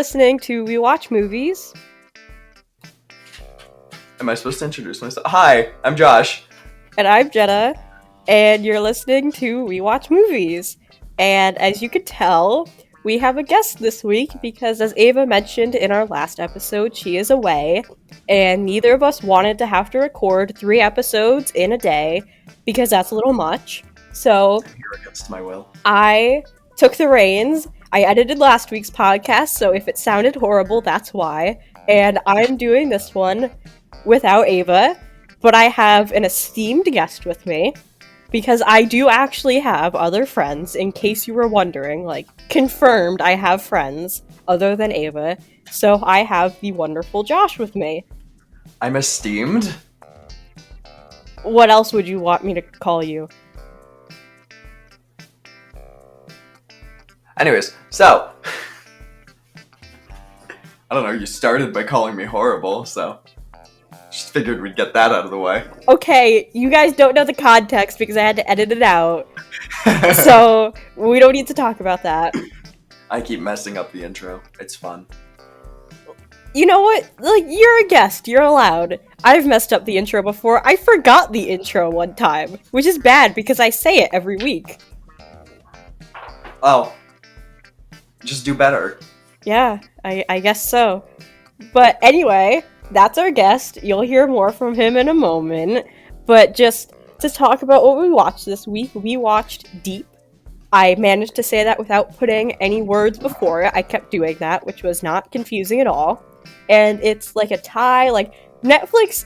listening to We Watch Movies. Am I supposed to introduce myself? Hi, I'm Josh. And I'm Jenna. And you're listening to We Watch Movies. And as you can tell, we have a guest this week because, as Ava mentioned in our last episode, she is away. And neither of us wanted to have to record 3 episodes in a day because that's a little much. So I'm here against my will. I took the reins. I edited last week's podcast, so if it sounded horrible, that's why. And I'm doing this one without Ava, but I have an esteemed guest with me, because I do actually have other friends, in case you were wondering, confirmed I have friends other than Ava, so I have the wonderful Josh with me. I'm esteemed? What else would you want me to call you? Anyways, so... I don't know, you started by calling me horrible, so... Just figured we'd get that out of the way. Okay, you guys don't know the context because I had to edit it out. So, we don't need to talk about that. I keep messing up the intro. It's fun. You know what? You're a guest. You're allowed. I've messed up the intro before. I forgot the intro one time, which is bad because I say it every week. Oh. Just do better. Yeah, I guess so. But anyway, that's our guest. You'll hear more from him in a moment. But just to talk about what we watched this week, we watched Deep. I managed to say that without putting any words before it. I kept doing that, which was not confusing at all. And it's like a tie, Netflix,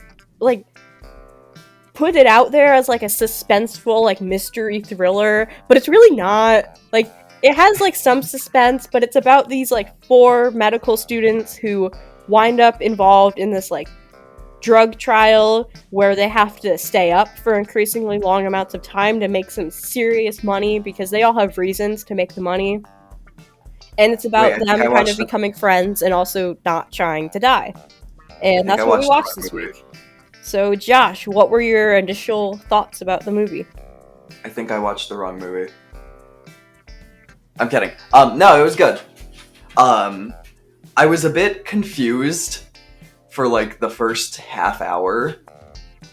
put it out there as a suspenseful, mystery thriller, but it's really not. It has some suspense, but it's about these 4 medical students who wind up involved in this drug trial where they have to stay up for increasingly long amounts of time to make some serious money because they all have reasons to make the money. And it's about them kind of becoming friends and also not trying to die. And that's what we watched this week. So, Josh, what were your initial thoughts about the movie? I think I watched the wrong movie. I'm kidding. No, it was good. I was a bit confused for the first half hour,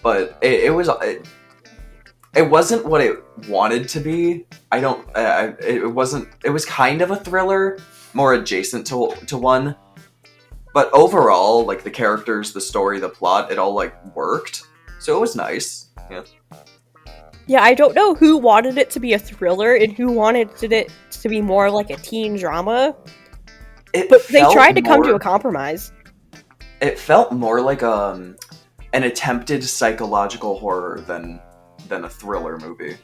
but it wasn't what it wanted to be. It was kind of a thriller, more adjacent to one. But overall, the characters, the story, the plot, it all worked. So it was nice. Yeah. Yeah, I don't know who wanted it to be a thriller and who wanted it to be more like a teen drama. But they tried to come to a compromise. It felt more like an attempted psychological horror than a thriller movie.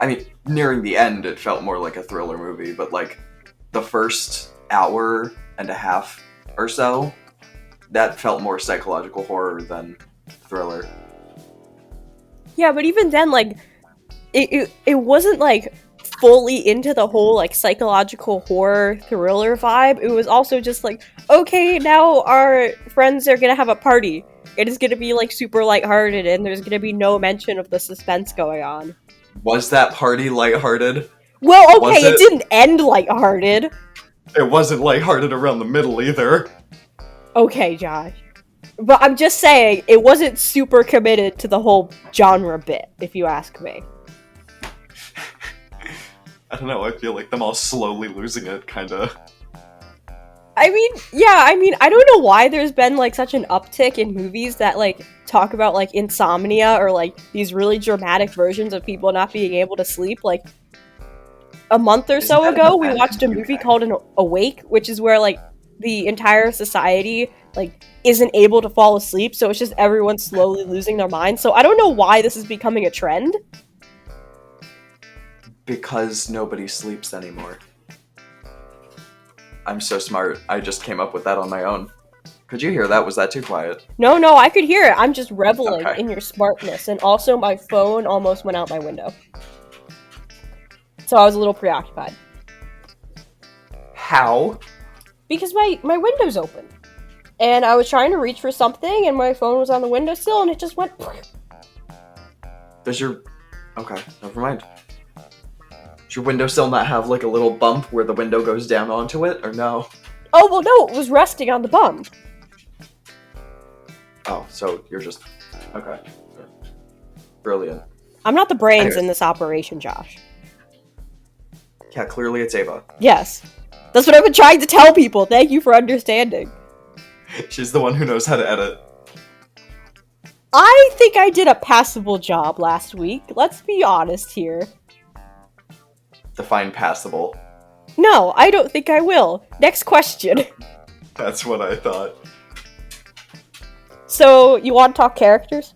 I mean, nearing the end, it felt more like a thriller movie, but the first hour and a half or so, that felt more psychological horror than thriller. Yeah, but even then, it wasn't fully into the whole psychological horror thriller vibe. It was also just okay, now our friends are gonna have a party. It is gonna be super lighthearted, and there's gonna be no mention of the suspense going on. Was that party lighthearted? Well, okay, it didn't end lighthearted. It wasn't lighthearted around the middle either. Okay, Josh. But I'm just saying, it wasn't super committed to the whole genre bit, if you ask me. I don't know, I feel like them all slowly losing it, kinda. I mean, I don't know why there's been, such an uptick in movies that, talk about, insomnia or, these really dramatic versions of people not being able to sleep. A month or so ago, we watched a movie called Awake, which is where, the entire society, isn't able to fall asleep, so it's just everyone slowly losing their mind. So I don't know why this is becoming a trend. Because nobody sleeps anymore. I'm so smart. I just came up with that on my own. Could you hear that? Was that too quiet? No, I could hear it. I'm just reveling in your smartness. And also, my phone almost went out my window. So I was a little preoccupied. How? Because my window's open. And I was trying to reach for something, and my phone was on the windowsill, and it just went... Okay, never mind. Does your windowsill not have a little bump where the window goes down onto it, or no? Oh, well, no, it was resting on the bum. Oh, so you're just... Okay. Brilliant. I'm not the brains Anyways. in this operation, Josh. Yeah, clearly it's Ava. Yes. That's what I've been trying to tell people. Thank you for understanding. She's the one who knows how to edit. I think I did a passable job last week. Let's be honest here. Define passable. No, I don't think I will. Next question. That's what I thought. So, you want to talk characters?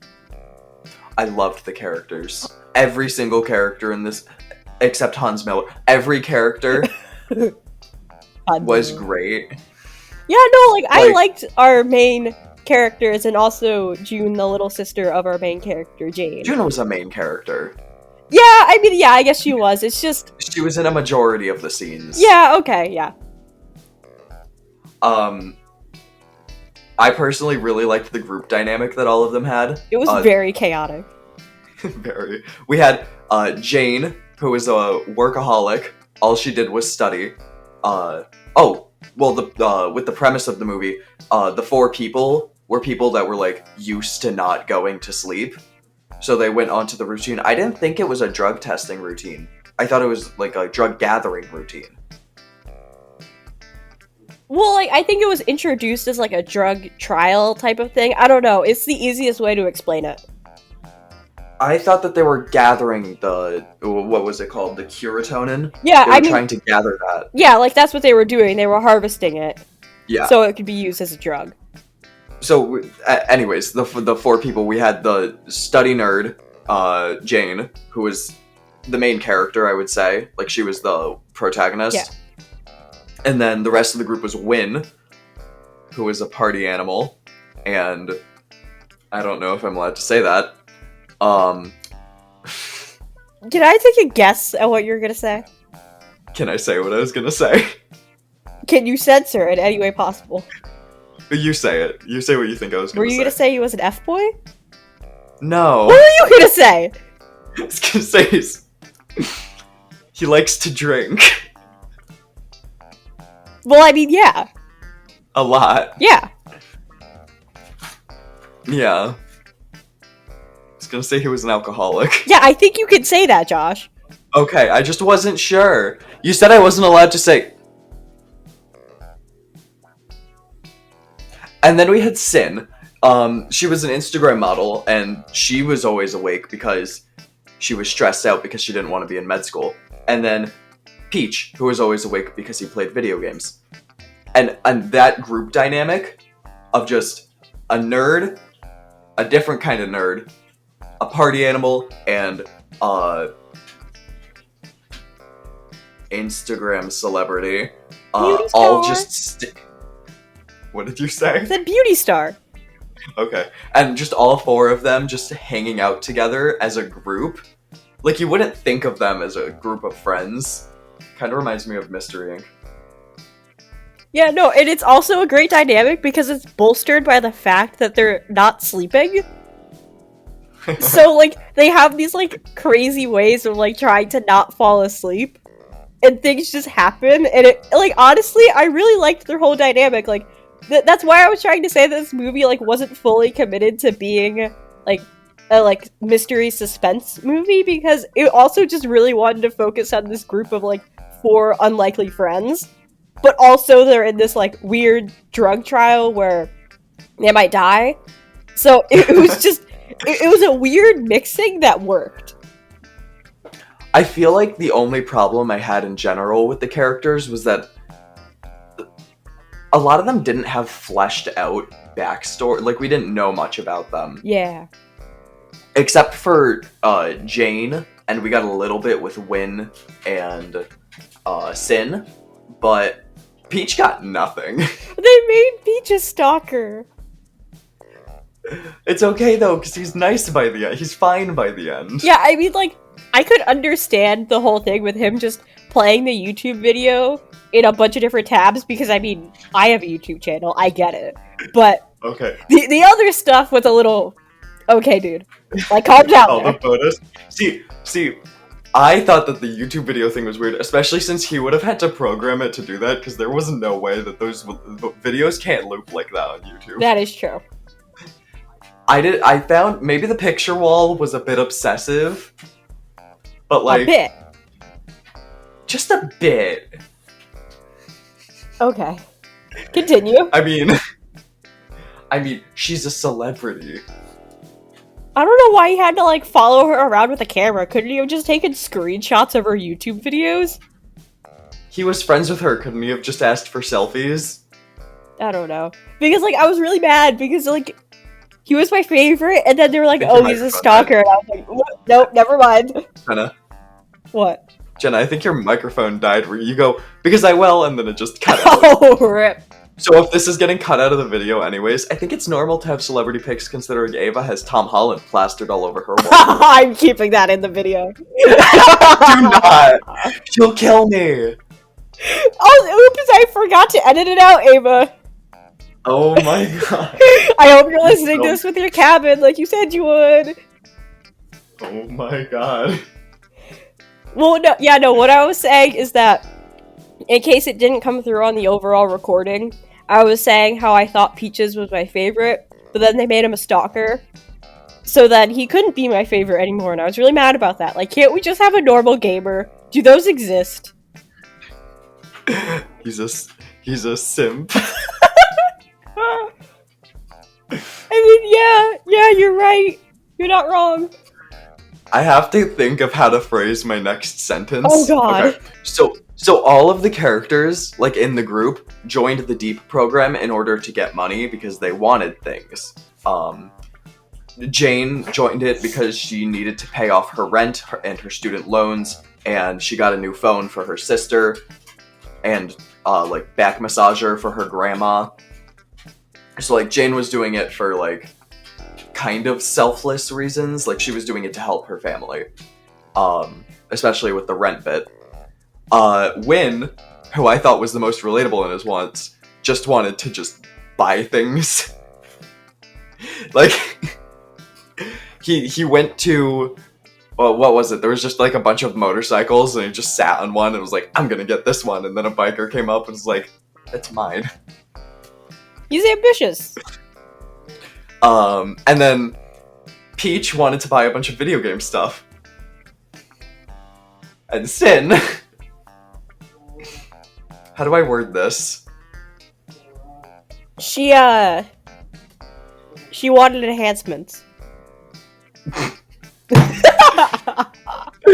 I loved the characters. Every single character in this, except Hans Miller, every character was great. Yeah, no, like, I liked our main characters and also June, the little sister of our main character, Jane. June was a main character. Yeah, I mean, yeah, I guess she was. It's just... She was in a majority of the scenes. Yeah, okay, yeah. I personally really liked the group dynamic that all of them had. It was very chaotic. Very. We had Jane, who was a workaholic. All she did was study. With the premise of the movie, the 4 people were people that were, like, used to not going to sleep. So they went onto the routine. I didn't think it was a drug testing routine. I thought it was, like, a drug gathering routine. Well, like, I think it was introduced as, like, a drug trial type of thing. I don't know. It's the easiest way to explain it. I thought that they were gathering the... What was it called? The curatonin? Yeah, they were trying to gather that. Yeah, like, that's what they were doing. They were harvesting it. Yeah. So it could be used as a drug. So, anyways, the 4 people, we had the study nerd, Jane, who was the main character, I would say. Like, she was the protagonist. Yeah. And then the rest of the group was Win, who was a party animal. And I don't know if I'm allowed to say that. Can I take a guess at what you're gonna say? Can I say what I was gonna say? Can you censor it any way possible? You say it. You say what you think I was gonna say. Were you gonna say he was an F-boy? No. What were you gonna say? I was gonna say he likes to drink. Well, I mean, yeah. A lot. Yeah. Yeah. I was gonna say he was an alcoholic. Yeah, I think you could say that, Josh. Okay, I just wasn't sure. You said I wasn't allowed to say... And then we had Sin. She was an Instagram model, and she was always awake because she was stressed out because she didn't want to be in med school. And then Peach, who was always awake because he played video games. And that group dynamic of just a nerd, a different kind of nerd, a party animal, and Instagram celebrity, all just what did you say? I said beauty star. Okay. And just all 4 of them just hanging out together as a group. Like, you wouldn't think of them as a group of friends. Kind of reminds me of Mystery Inc. Yeah, no, and it's also a great dynamic because it's bolstered by the fact that they're not sleeping. So, like, they have these, like, crazy ways of, like, trying to not fall asleep. And things just happen. And it, like, honestly, I really liked their whole dynamic. Like, that's why I was trying to say that this movie, like, wasn't fully committed to being, like, a, like, mystery suspense movie. Because it also just really wanted to focus on this group of, like, 4 unlikely friends. But also they're in this, like, weird drug trial where they might die. So it was just... It was a weird mixing that worked. I feel like the only problem I had in general with the characters was that a lot of them didn't have fleshed out backstory. Like, we didn't know much about them. Yeah. Except for Jane, and we got a little bit with Win and Sin, but Peach got nothing. They made Peach a stalker. It's okay, though, because he's nice by the end. He's fine by the end. Yeah, I mean, like, I could understand the whole thing with him just playing the YouTube video in a bunch of different tabs, because, I mean, I have a YouTube channel, I get it. But Okay. the other stuff was a little... Okay, dude. Like, calm down. All the photos. See, I thought that the YouTube video thing was weird, especially since he would have had to program it to do that, because there was no way that those videos can't loop like that on YouTube. That is true. I found maybe the picture wall was a bit obsessive, but like A bit. just a bit. Okay. Continue. I mean, she's a celebrity. I don't know why he had to, like, follow her around with a camera. Couldn't he have just taken screenshots of her YouTube videos? He was friends with her. Couldn't he have just asked for selfies? I don't know. Because, like, I was really mad because, like, he was my favorite, and then they were like, Think oh, your he's a microphone stalker. And I was like, nope, never mind. What? Jenna, I think your microphone died where you go, because I will, and then it just cut out. Oh, rip. So if this is getting cut out of the video anyways, I think it's normal to have celebrity pics considering Ava has Tom Holland plastered all over her wall. I'm keeping that in the video. Do not! She'll kill me! Oh, oops, I forgot to edit it out, Ava. Oh my god. I hope you're listening to this with your cabin like you said you would. Oh my god. Well, no, what I was saying is that, in case it didn't come through on the overall recording, I was saying how I thought Peaches was my favorite, but then they made him a stalker, so that he couldn't be my favorite anymore, and I was really mad about that. Like, can't we just have a normal gamer? Do those exist? He's a simp. I mean, yeah, you're right. You're not wrong. I have to think of how to phrase my next sentence. Oh god. Okay. So all of the characters, like in the group, joined the Deep program in order to get money because they wanted things. Jane joined it because she needed to pay off her rent and her student loans, and she got a new phone for her sister, and like back massager for her grandma. So like Jane was doing it for like kind of selfless reasons, like she was doing it to help her family, especially with the rent bit. Win, who I thought was the most relatable in his wants, just wanted to just buy things. Like, he went to, well, what was it? There was just like a bunch of motorcycles, and he just sat on one and was like, I'm gonna get this one, and then a biker came up and was like, that's mine. He's ambitious. And then Peach wanted to buy a bunch of video game stuff. And Sin... How do I word this? She wanted enhancements.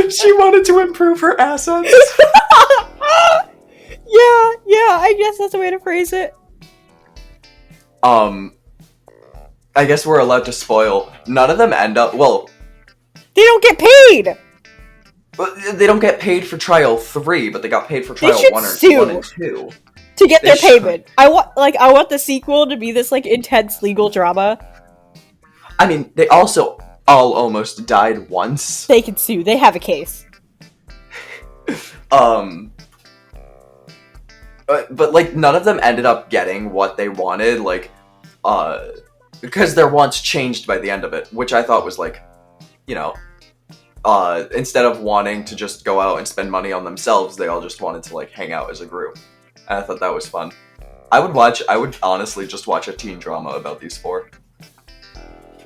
She wanted to improve her assets. Yeah, I guess that's the way to phrase it. I guess we're allowed to spoil. None of them end up, well... They don't get paid! They don't get paid for Trial 3, but they got paid for Trial 1 and 2. To get They their should. payment. I want the sequel to be this, like, intense legal drama. I mean, they also all almost died once. They can sue. They have a case. But like, none of them ended up getting what they wanted, like, because their wants changed by the end of it, which I thought was, like, you know, instead of wanting to just go out and spend money on themselves, they all just wanted to, like, hang out as a group. And I thought that was fun. I would honestly just watch a teen drama about these four.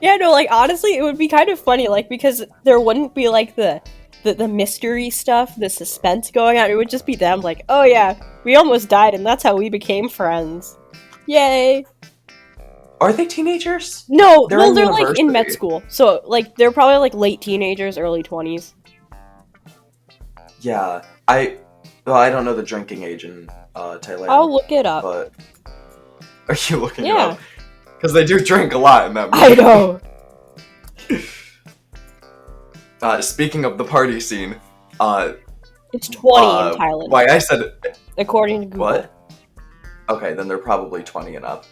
Yeah, no, like, honestly, it would be kind of funny, like, because there wouldn't be, like, the mystery stuff, the suspense going on. It would just be them, like, oh yeah, we almost died, and that's how we became friends. Yay! Are they teenagers? No, They're well, in they're, like, in med university. school. So, like, they're probably, like, late teenagers, early 20s. Yeah, I don't know the drinking age in Thailand. I'll look it up. But are you looking it Yeah. up? Because they do drink a lot in that movie. I know! Speaking of the party scene, It's 20 in Thailand, why I said according to Google. what? Okay, then they're probably 20 and up.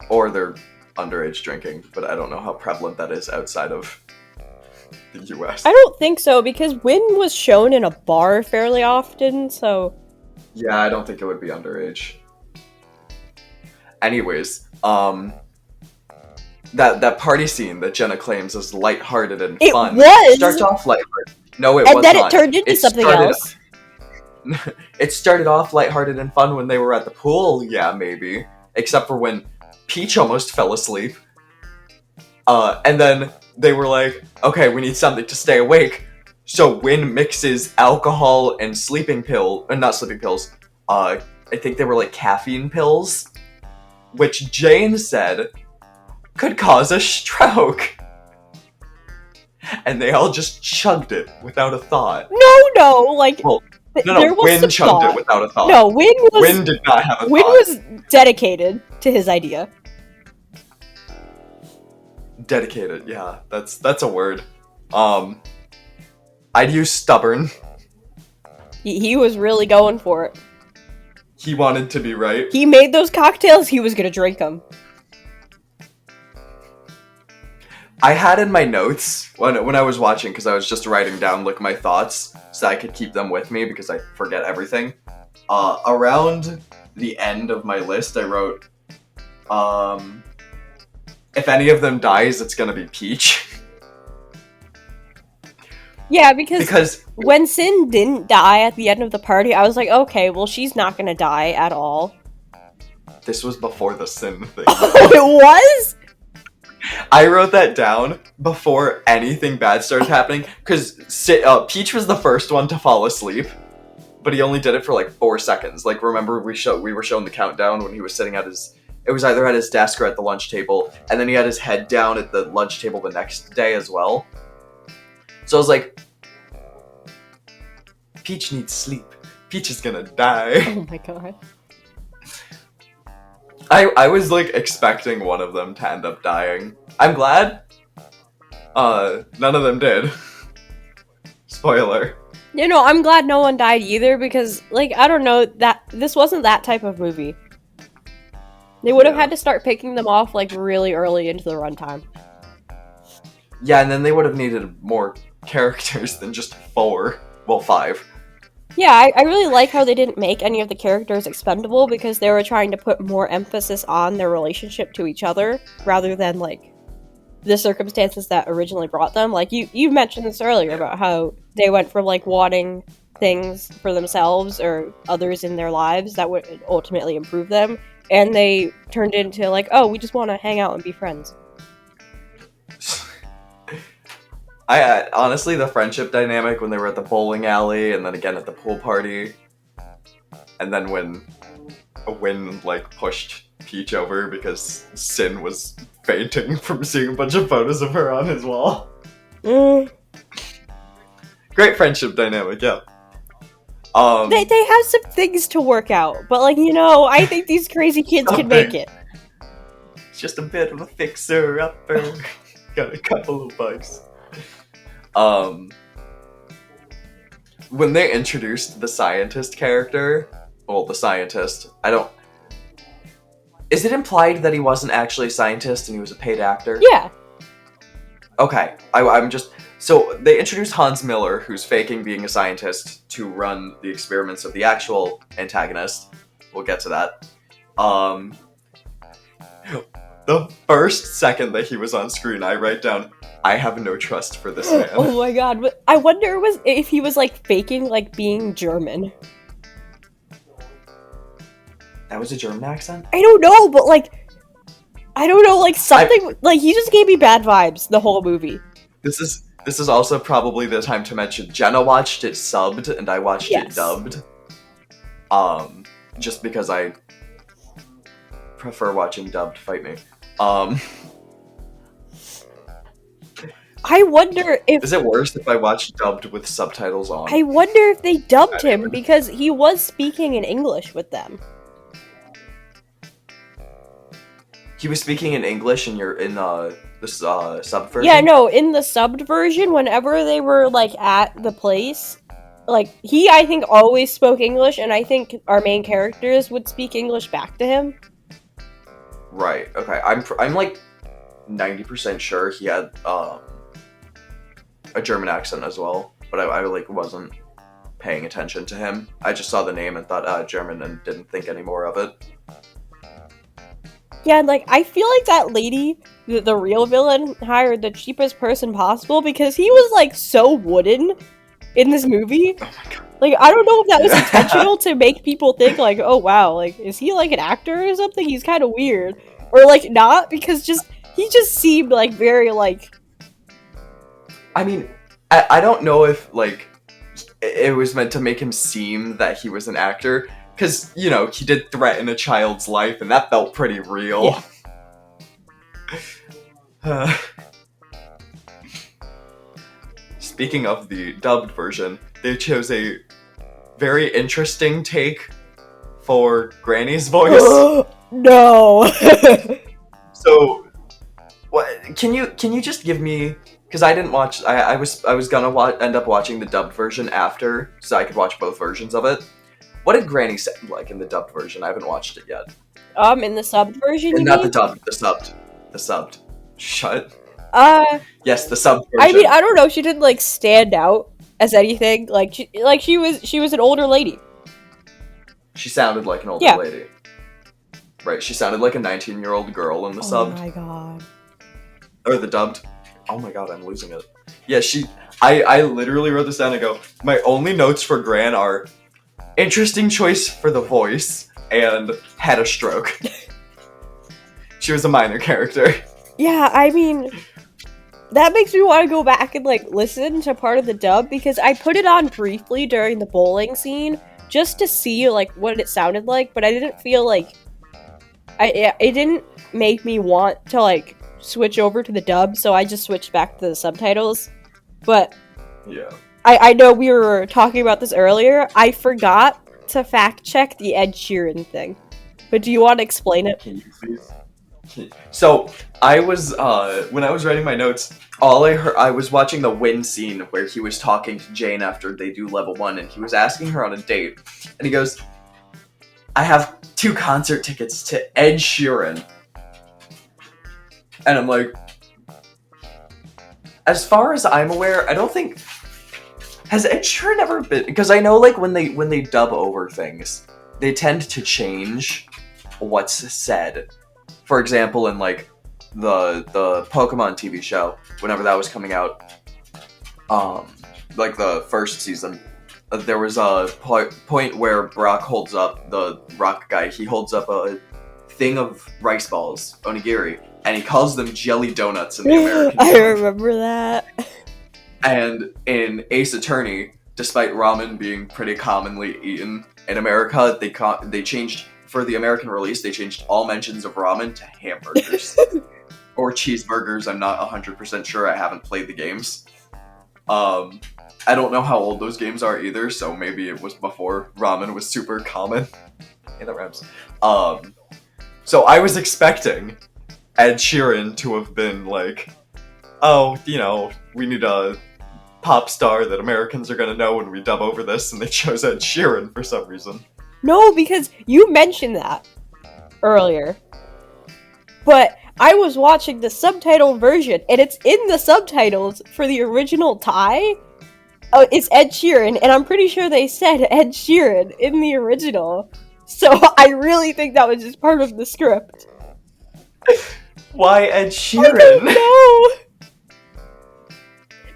Or they're underage drinking, but I don't know how prevalent that is outside of the US. I don't think so, because Win was shown in a bar fairly often, so... Yeah, I don't think it would be underage. Anyways, that party scene that Jenna claims is lighthearted and It fun was! starts off lighthearted. No, it And was then not. it turned into something started- else. It started off lighthearted and fun when they were at the pool, yeah, maybe. Except for when Peach almost fell asleep. And then they were like, okay, we need something to stay awake. So Win mixes alcohol and not sleeping pills. I think they were like caffeine pills, which Jane said could cause a stroke. And they all just chugged it without a thought. No, like Well, there was Win some chugged thought. it without a thought. No, Win did not have a Win thought. was dedicated to his idea. Dedicated, yeah, that's a word. I'd use stubborn. He was really going for it. He wanted to be right. He made those cocktails, he was gonna drink them. I had in my notes when I was watching, because I was just writing down like my thoughts so I could keep them with me because I forget everything. Around the end of my list, I wrote, if any of them dies, it's gonna be Peach. Yeah, because Because when Sin didn't die at the end of the party, I was like, okay, well, she's not gonna die at all. this was before the Sin thing. Oh, it was? I wrote that down before anything bad started happening, because Peach was the first one to fall asleep, but he only did it for like 4 seconds. Like, remember we were shown the countdown when he was sitting at it was either at his desk or at the lunch table, and then he had his head down at the lunch table the next day as well. So I was like, Peach needs sleep. Peach is gonna die. Oh my god. I was like expecting one of them to end up dying. I'm glad. None of them did. Spoiler. You know, I'm glad no one died either because, like, I don't know, that this wasn't that type of movie. They would have Yeah. had to start picking them off, like, really early into the runtime. Yeah, and then they would have needed more characters than just 4. Well, 5. Yeah, I really like how they didn't make any of the characters expendable because they were trying to put more emphasis on their relationship to each other rather than, like, the circumstances that originally brought them. Like, you mentioned this earlier about how they went from, like, wanting things for themselves or others in their lives that would ultimately improve them, and they turned into, like, oh, we just want to hang out and be friends. I honestly, the friendship dynamic when they were at the bowling alley and then again at the pool party, and then when Win like pushed Peach over because Sin was fainting from seeing a bunch of photos of her on his wall. Great friendship dynamic, yeah. They have some things to work out, but, like, you know, I think these crazy kids can make it. It's just a bit of a fixer-upper. Got a couple of bugs. When they introduced the scientist character, well, the scientist, is it implied that he wasn't actually a scientist and he was a paid actor? Yeah. Okay, so they introduced Hans Miller, who's faking being a scientist to run the experiments of the actual antagonist. We'll get to that. The first second that he was on screen, I write down, I have no trust for this man. Oh my god, but I wonder if he was, like, faking, like, being German. That was a German accent? I don't know, but, like, I don't know, like, something, like, he just gave me bad vibes the whole movie. This is also probably the time to mention Jenna watched it subbed and I watched it dubbed. Just because I prefer watching dubbed, fight me. I wonder if... Is it worse if I watch dubbed with subtitles on? I wonder if they dubbed him, because he was speaking in English with them. He was speaking in English and you're in the sub version? Yeah, no, in the subbed version, whenever they were, like, at the place, like, he, I think, always spoke English, and I think our main characters would speak English back to him. Right, okay. I'm like 90% sure he had a German accent as well, but I like wasn't paying attention to him. I just saw the name and thought German and didn't think any more of it. Yeah, like, I feel like that lady, the real villain, hired the cheapest person possible because he was, like, so wooden in this movie. Oh my god. Like, I don't know if that was intentional to make people think, like, oh wow, like, is he like an actor or something? He's kind of weird. Or like not, because he just seemed like very like... I mean, I don't know if like it was meant to make him seem that he was an actor, because, you know, he did threaten a child's life, and that felt pretty real. Yeah. Speaking of the dubbed version, they chose a very interesting take for Granny's voice. No. So, what can you just give me? Because I didn't watch. I was gonna end up watching the dubbed version after, so I could watch both versions of it. What did Granny sound like in the dubbed version? I haven't watched it yet. In the subbed version, you Not mean? the dubbed, the subbed, the subbed. Shut. Yes, the subbed version. I mean, I don't know. She didn't like stand out as anything. Like she was an older lady. She sounded like an older lady. Right, she sounded like a 19-year-old girl in the subbed. Oh my god. Or the dubbed. Oh my god, I'm losing it. Yeah, I literally wrote this down and go, my only notes for Gran are interesting choice for the voice and had a stroke. She was a minor character. Yeah, I mean, that makes me want to go back and like listen to part of the dub, because I put it on briefly during the bowling scene just to see like what it sounded like, but I didn't feel like it didn't make me want to like switch over to the dub, so I just switched back to the subtitles. But yeah, I know we were talking about this earlier. I forgot to fact check the Ed Sheeran thing, but do you want to explain it? Can you please? So I was when I was writing my notes, all I was watching the win scene where he was talking to Jane after they do level 1, and he was asking her on a date, and he goes, I have 2 concert tickets to Ed Sheeran. And I'm like, as far as I'm aware, I don't think, has Ed Sheeran ever been, because I know like when they dub over things, they tend to change what's said. For example, in like the Pokemon TV show, whenever that was coming out, like the first season, there was a point where Brock holds up, the rock guy, he holds up a thing of rice balls, onigiri, and he calls them jelly donuts in the American I dub. remember that. And in Ace Attorney, despite ramen being pretty commonly eaten in America, they changed, for the American release, they changed all mentions of ramen to hamburgers. Or cheeseburgers, I'm not 100% sure, I haven't played the games. I don't know how old those games are either, so maybe it was before ramen was super common. Hey, that rhymes. So I was expecting Ed Sheeran to have been like, oh, you know, we need a pop star that Americans are gonna know when we dub over this, and they chose Ed Sheeran for some reason. No, because you mentioned that earlier. But I was watching the subtitle version, and it's in the subtitles for the original Thai. It's Ed Sheeran, and I'm pretty sure they said Ed Sheeran in the original. So I really think that was just part of the script. Why Ed Sheeran? I don't know.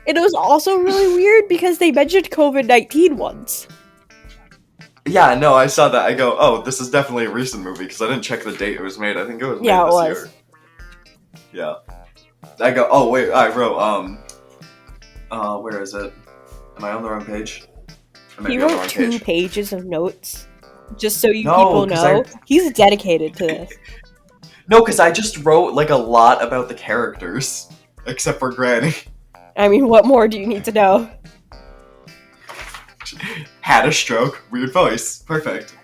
And it was also really weird because they mentioned COVID-19 once. Yeah, no, I saw that. I go, oh, this is definitely a recent movie, because I didn't check the date it was made. I think it was made this year. Yeah. I go, oh, wait, I wrote, where is it? Am I on the wrong page? He wrote 2 pages of notes, just so people know. He's dedicated to this. No, because I just wrote, like, a lot about the characters, except for Granny. I mean, what more do you need to know? Had a stroke, weird voice, perfect.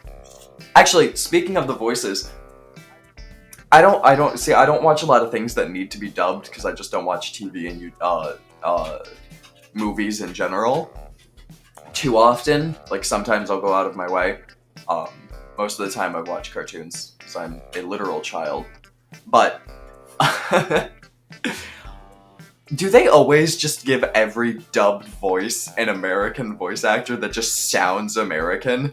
Actually, speaking of the voices, I don't watch a lot of things that need to be dubbed, because I just don't watch TV and movies in general too often. Like, sometimes I'll go out of my way. Most of the time I watch cartoons, because I'm a literal child. But do they always just give every dubbed voice an American voice actor that just sounds American?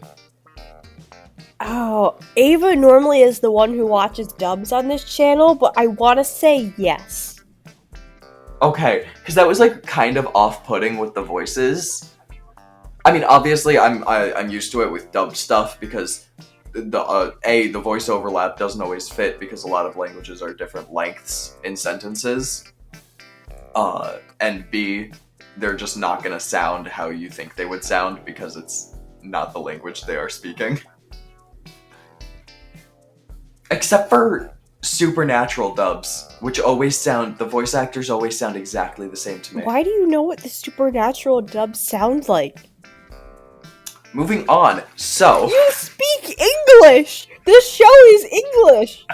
Oh, Ava normally is the one who watches dubs on this channel, but I want to say yes. Okay, because that was like kind of off-putting with the voices. I mean, obviously, I'm used to it with dubbed stuff because the voice overlap doesn't always fit because a lot of languages are different lengths in sentences. And B, they're just not gonna sound how you think they would sound because it's not the language they are speaking. Except for Supernatural dubs, which the voice actors always sound exactly the same to me. Why do you know what the Supernatural dubs sound like? Moving on, so... You speak English! This show is English!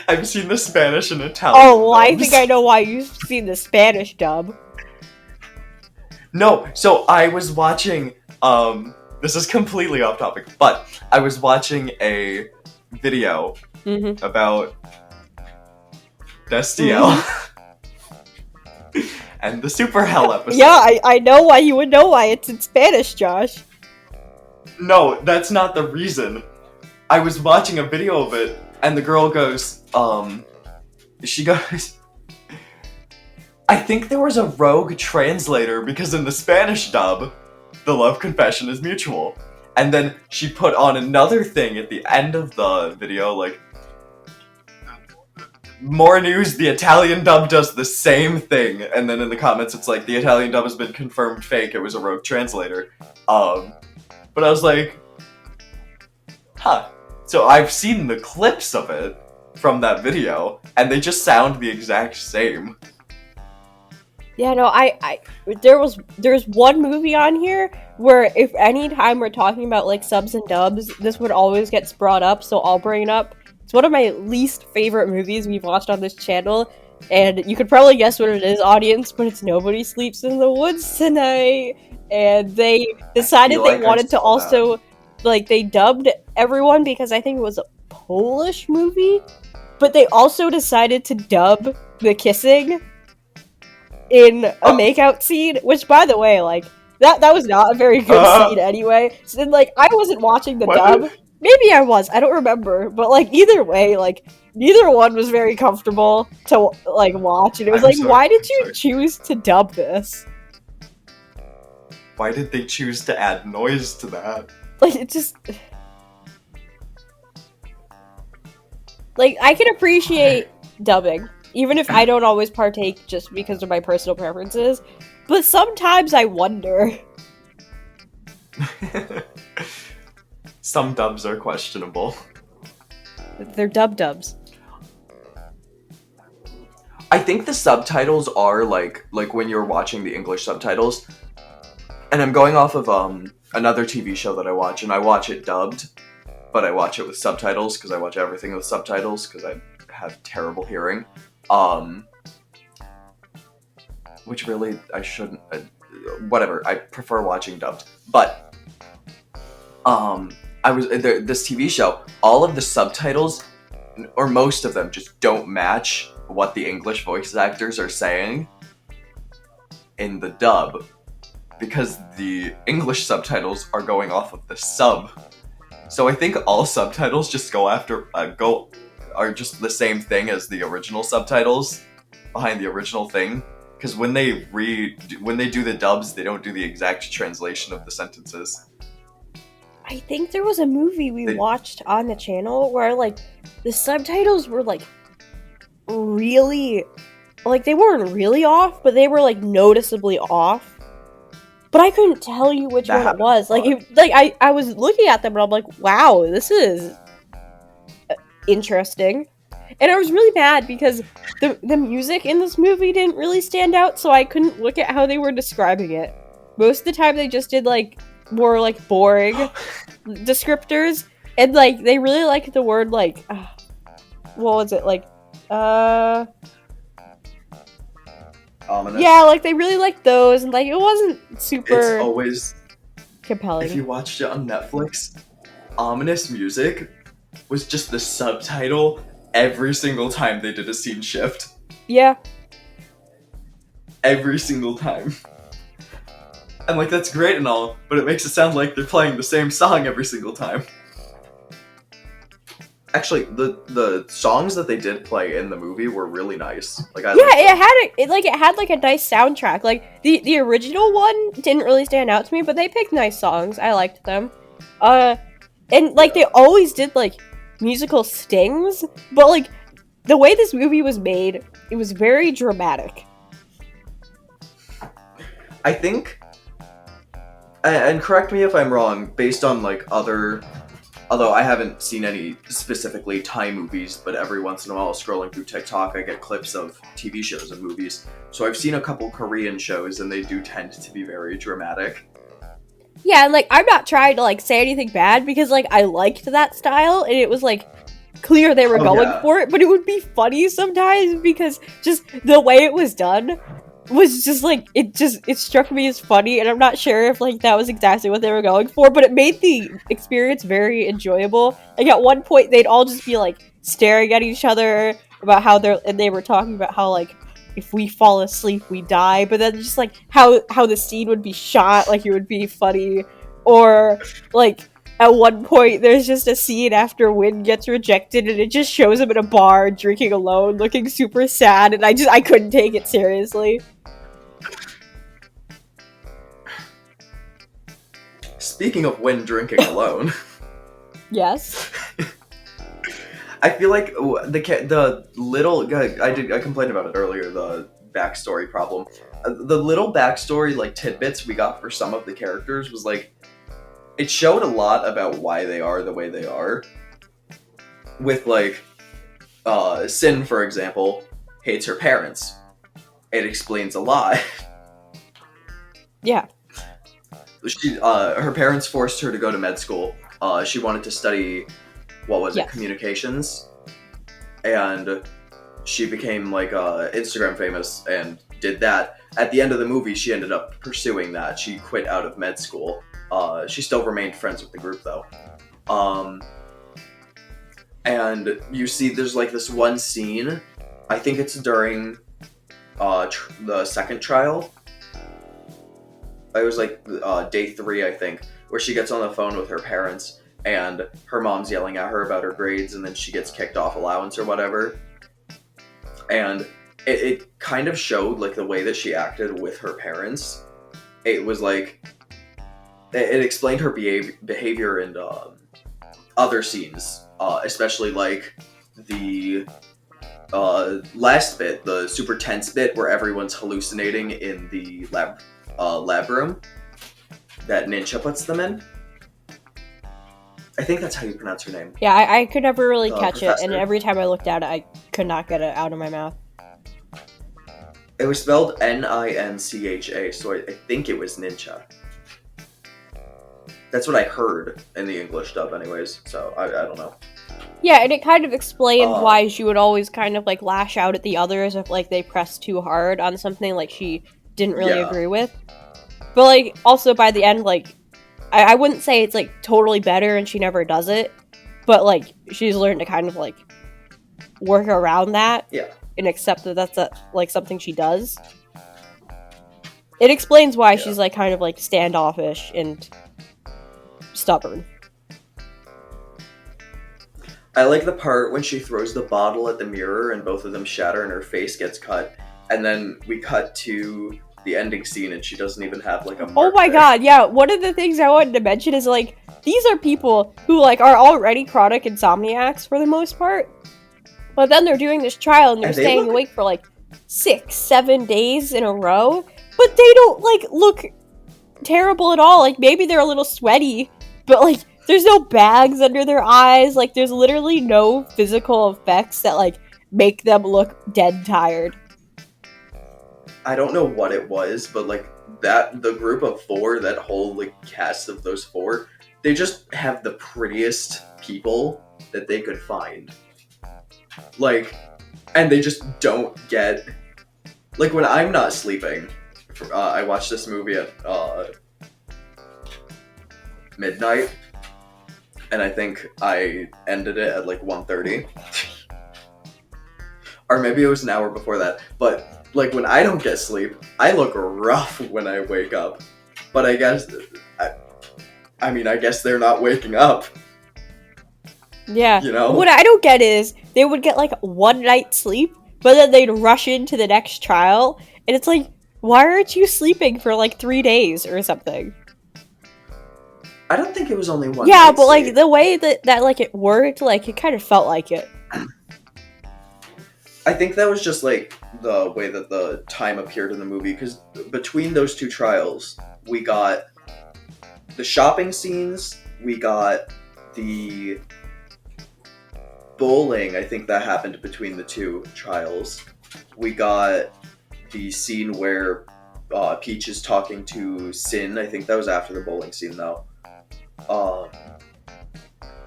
I've seen the Spanish and Italian Oh, well, I dubs. think I know why you've seen the Spanish dub. No, so I was watching, this is completely off topic, but I was watching a video about Destiel and the Super Hell episode. Yeah, I know why you would know why it's in Spanish, Josh. No, that's not the reason. I was watching a video of it, and the girl goes, she goes, I think there was a rogue translator because in the Spanish dub, the love confession is mutual. And then she put on another thing at the end of the video, like, more news, the Italian dub does the same thing. And then in the comments, it's like, the Italian dub has been confirmed fake, it was a rogue translator. But I was like, huh. So I've seen the clips of it from that video, and they just sound the exact same. Yeah, no, there's one movie on here where if any time we're talking about like subs and dubs, this would always gets brought up, so I'll bring it up. It's one of my least favorite movies we've watched on this channel, and you could probably guess what it is, audience, but it's Nobody Sleeps in the Woods Tonight. And they decided they wanted to also, like, they dubbed everyone because I think it was a Polish movie, but they also decided to dub the kissing in a makeout scene, which, by the way, like, that was not a very good scene anyway. So then, like, I wasn't watching the dub. Maybe I was, I don't remember. But, like, either way, like, neither one was very comfortable to, like, watch. And it was why did you choose to dub this? Why did they choose to add noise to that? Like, it just... Like, I can appreciate dubbing, even if I don't always partake just because of my personal preferences, but sometimes I wonder. Some dubs are questionable. They're dubs. I think the subtitles are like when you're watching the English subtitles, and I'm going off of another TV show that I watch, and I watch it dubbed, but I watch it with subtitles because I watch everything with subtitles because I have terrible hearing. Which really I shouldn't. Whatever. I prefer watching dubbed, but this TV show. All of the subtitles, or most of them, just don't match what the English voice actors are saying in the dub, because the English subtitles are going off of the sub. So I think all subtitles just are just the same thing as the original subtitles behind the original thing. Because when they do the dubs, they don't do the exact translation of the sentences. I think there was a movie we watched on the channel where, like, the subtitles were, like, really... Like, they weren't really off, but they were, like, noticeably off. But I couldn't tell you which one it was. Like, I was looking at them and I'm like, wow, this is interesting. And I was really mad because the music in this movie didn't really stand out, so I couldn't look at how they were describing it. Most of the time they just did, like, more, like, boring descriptors. And, like, they really liked the word, like, what was it? Like, Ominous. yeah, like, they really liked those, and, like, it wasn't super... It's always... compelling. If you watched it on Netflix, ominous music was just the subtitle every single time they did a scene shift. Yeah. Every single time. And, like, that's great and all, but it makes it sound like they're playing the same song every single time. Actually, the songs that they did play in the movie were really nice. Like, I Yeah, liked them. it had like a nice soundtrack. Like the original one didn't really stand out to me, but they picked nice songs. I liked them. And like they always did like musical stings, but like the way this movie was made, it was very dramatic. I think, and correct me if I'm wrong, based on like other, although I haven't seen any specifically Thai movies, but every once in a while scrolling through TikTok I get clips of TV shows and movies. So I've seen a couple Korean shows and they do tend to be very dramatic. Yeah, and like I'm not trying to like say anything bad because like I liked that style and it was like clear they were going for it, but it would be funny sometimes because just the way it was done was just like it struck me as funny, and I'm not sure if like that was exactly what they were going for, but it made the experience very enjoyable. Like at one point they'd all just be like staring at each other about how they were talking about how like if we fall asleep we die, but then just like how the scene would be shot, like it would be funny. Or like at one point there's just a scene after Win gets rejected and it just shows him in a bar drinking alone looking super sad, and I couldn't take it seriously. Speaking of Win drinking alone, Yes. I feel like the little I complained about it earlier, the backstory problem. The little backstory like tidbits we got for some of the characters was like it showed a lot about why they are the way they are. With like Sin, for example, hates her parents. It explains a lot. Yeah. Her parents forced her to go to med school. She wanted to study, what was it, communications, and she became like Instagram famous and did that. At the end of the movie, she ended up pursuing that. She quit out of med school. She still remained friends with the group though. And you see, there's like this one scene. I think it's during the second trial. It was like day 3, I think, where she gets on the phone with her parents and her mom's yelling at her about her grades, and then she gets kicked off allowance or whatever. And it kind of showed like the way that she acted with her parents. It was like it explained her behavior in other scenes, especially like the last bit, the super tense bit where everyone's hallucinating in the lab room that Nincha puts them in. I think that's how you pronounce her name. Yeah, I could never really catch professor. it, and every time I looked at it, I could not get it out of my mouth. It was spelled Nincha, so I think it was Nincha. That's what I heard in the English dub anyways, so I don't know. Yeah, and it kind of explained why she would always kind of like lash out at the others if like they pressed too hard on something like she didn't really agree with. But like also by the end, like I wouldn't say it's like totally better and she never does it, but like she's learned to kind of like work around that and accept that that's like something she does. It explains why she's like kind of like standoffish and stubborn. I like the part when she throws the bottle at the mirror and both of them shatter and her face gets cut, and then we cut to the ending scene and she doesn't even have like a mark. Oh my god, yeah, one of the things I wanted to mention is like these are people who like are already chronic insomniacs for the most part, but then they're doing this trial and they're staying awake for like 6-7 days in a row, but they don't like look terrible at all. Like maybe they're a little sweaty, but like there's no bags under their eyes. Like there's literally no physical effects that like make them look dead tired. I don't know what it was, but like the group of 4, that whole like cast of those 4, they just have the prettiest people that they could find. Like, and they just don't get, like when I'm not sleeping, I watch this movie at midnight, and I think I ended it at like 1:30. Or maybe it was an hour before that, but like when I don't get sleep, I look rough when I wake up. But I guess, I mean, I guess they're not waking up. Yeah. You know? What I don't get is they would get like one night's sleep, but then they'd rush into the next trial, and it's like, why aren't you sleeping for like 3 days or something? I don't think it was only one. Yeah, night's but like sleep. the way that like it worked, like it kind of felt like it. I think that was just like the way that the time appeared in the movie, because between those two trials, we got the shopping scenes, we got the bowling. I think that happened between the two trials. We got the scene where Peach is talking to Sin. I think that was after the bowling scene, though.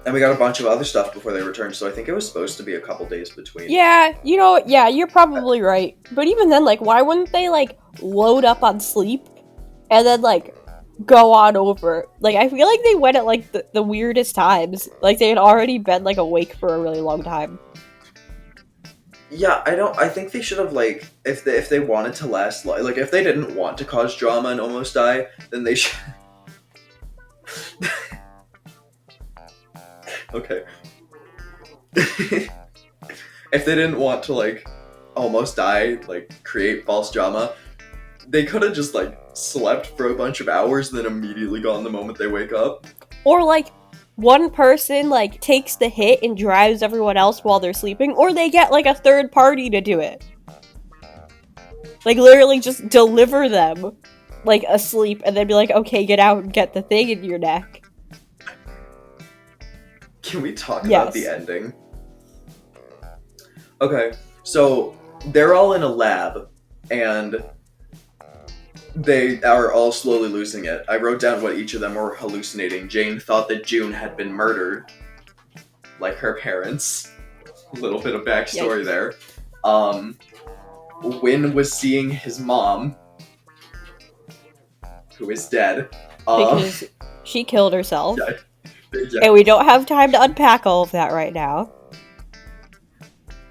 And we got a bunch of other stuff before they returned, so I think it was supposed to be a couple days between. Yeah, you know, yeah, you're probably right. But even then, like, why wouldn't they like load up on sleep and then like go on over? Like, I feel like they went at like the weirdest times. Like they had already been like awake for a really long time. Yeah, I think they should have, like, if they wanted to last, like, if they didn't want to cause drama and almost die, then they should. Okay. If they didn't want to, like, almost die, like, create false drama, they could have just, like, slept for a bunch of hours and then immediately gone the moment they wake up. Or like one person like takes the hit and drives everyone else while they're sleeping, or they get like a third party to do it. Like literally just deliver them like asleep and then be like, okay, get out and get the thing in your neck. Can we talk Yes. about the ending? Okay, so they're all in a lab, and they are all slowly losing it. I wrote down what each of them were hallucinating. Jane thought that June had been murdered, like her parents. A little bit of backstory there. Win was seeing his mom, who is dead. Because she killed herself. Yeah. And we don't have time to unpack all of that right now.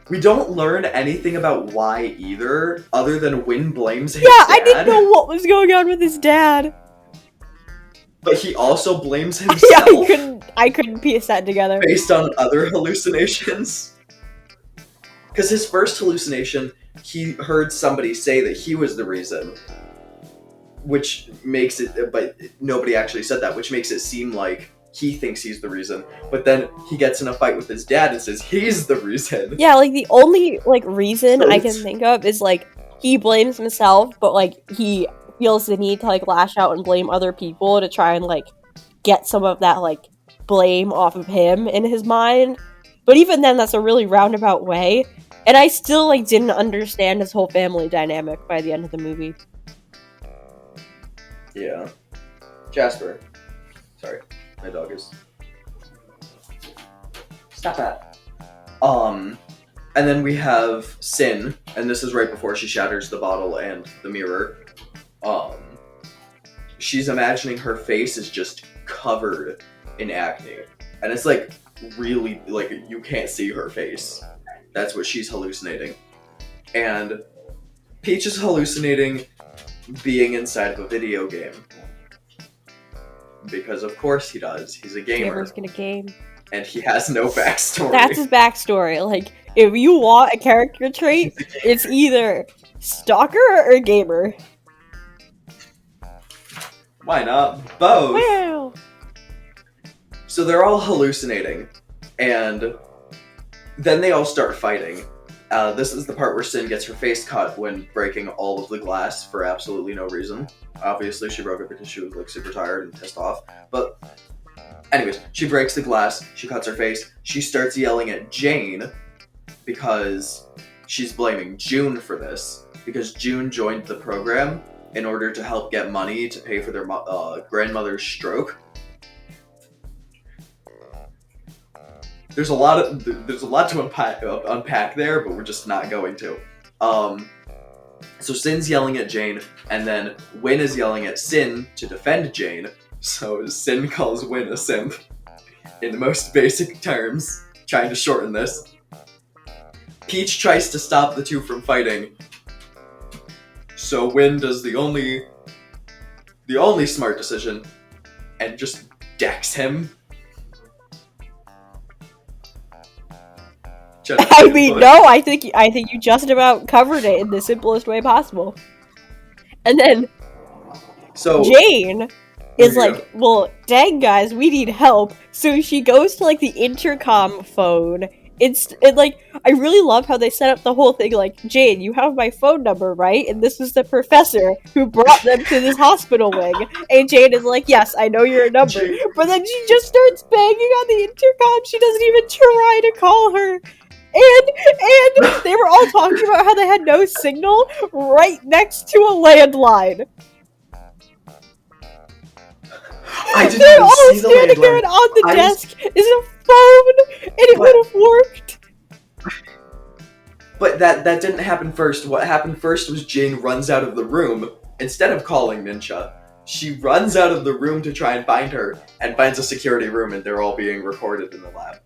We don't learn anything about why either, other than Win blames his Yeah, dad. I didn't know what was going on with his dad. But he also blames Yeah, himself. I couldn't piece that together. Based on other hallucinations. Because his first hallucination, he heard somebody say that he was the reason. Which makes it, but nobody actually said that, which makes it seem like he thinks he's the reason. But then he gets in a fight with his dad and says he's the reason. Yeah, like the only like reason So I can think of is like he blames himself, but like he feels the need to like lash out and blame other people to try and like get some of that like blame off of him in his mind. But even then, that's a really roundabout way, and I still like didn't understand his whole family dynamic by the end of the movie. Yeah. Jasper. Sorry. My dog is... Stop that. And then we have Sin, and this is right before she shatters the bottle and the mirror. She's imagining her face is just covered in acne. And it's like, really, like, you can't see her face. That's what she's hallucinating. And Peach is hallucinating being inside of a video game. Because of course he does. He's a gamer. Gamer's gonna game. And he has no backstory. That's his backstory. Like, if you want a character trait, it's either stalker or gamer. Why not both? Wow. So they're all hallucinating. And then they all start fighting. This is the part where Sin gets her face cut when breaking all of the glass for absolutely no reason. Obviously, she broke it because she was like super tired and pissed off. But anyways, she breaks the glass, she cuts her face, she starts yelling at Jane because she's blaming June for this. Because June joined the program in order to help get money to pay for their grandmother's stroke. There's a lot to unpack there, but we're just not going to. So Sin's yelling at Jane, and then Win is yelling at Sin to defend Jane. So Sin calls Win a simp in the most basic terms, trying to shorten this. Peach tries to stop the two from fighting. So Win does the only smart decision and just decks him. Jenna. I mean, no, I think you just about covered it in the simplest way possible. And then So Jane is Yeah. like, well, dang guys, we need help. So she goes to like the intercom phone. Like, I really love how they set up the whole thing. Like, Jane, you have my phone number, right? And this is the professor who brought them to this hospital wing. And Jane is like, yes, I know your number. Jane- But then she just starts banging on the intercom. She doesn't even try to call her. And they were all talking about how they had no signal right next to a landline. I didn't They're even all see the standing there, landline. and on the I desk is a phone, and it What? would have worked. But that didn't happen first. What happened first was Jane runs out of the room. Instead of calling Ninja, she runs out of the room to try and find her, and finds a security room, and they're all being recorded in the lab.